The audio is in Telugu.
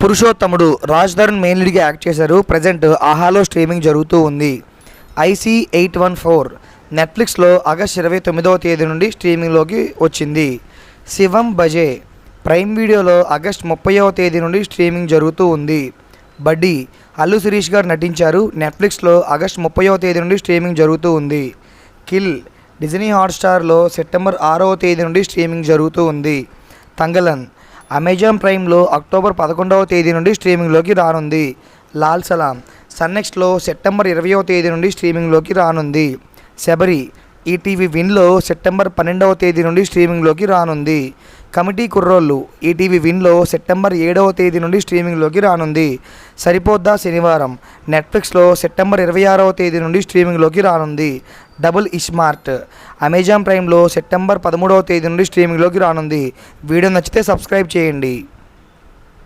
పురుషోత్తముడు రాజ్ తరుణ్ మెయిన్ లీడ్గా యాక్ట్ చేశారు. ప్రజెంట్ ఆహాలో స్ట్రీమింగ్ జరుగుతూ ఉంది. IC814 నెట్ఫ్లిక్స్లో ఆగస్ట్ 29వ తేదీ నుండి స్ట్రీమింగ్లోకి వచ్చింది. శివం బజే ప్రైమ్ వీడియోలో ఆగస్ట్ 30వ తేదీ నుండి స్ట్రీమింగ్ జరుగుతూ ఉంది. బడ్డీ అల్లు శిరీష్ గారు నటించారు. నెట్ఫ్లిక్స్లో ఆగస్ట్ 30వ తేదీ నుండి స్ట్రీమింగ్ జరుగుతూ ఉంది. కిల్ డిజ్నీ హాట్స్టార్లో సెప్టెంబర్ 6వ తేదీ నుండి స్ట్రీమింగ్ జరుగుతూ ఉంది. తంగలన్ అమెజాన్ ప్రైమ్లో అక్టోబర్ 11వ తేదీ నుండి స్ట్రీమింగ్లోకి రానుంది. లాల్ సలాం సన్నెక్స్లో సెప్టెంబర్ 20వ తేదీ నుండి స్ట్రీమింగ్లోకి రానుంది. శబరి ఈటీవీ విన్లో సెప్టెంబర్ 12వ తేదీ నుండి స్ట్రీమింగ్లోకి రానుంది. కమిటీ కుర్రోళ్ళు ఈటీవీ విన్లో సెప్టెంబర్ 7వ తేదీ నుండి స్ట్రీమింగ్లోకి రానుంది. సరిపోద్దా శనివారం నెట్ఫ్లిక్స్లో సెప్టెంబర్ 26వ తేదీ నుండి స్ట్రీమింగ్లోకి రానుంది. డబుల్ ఇస్మార్ట్ అమెజాన్ ప్రైమ్లో సెప్టెంబర్ 13వ తేదీ నుండి స్ట్రీమింగ్లోకి రానుంది. వీడియో నచ్చితే సబ్స్క్రైబ్ చేయండి.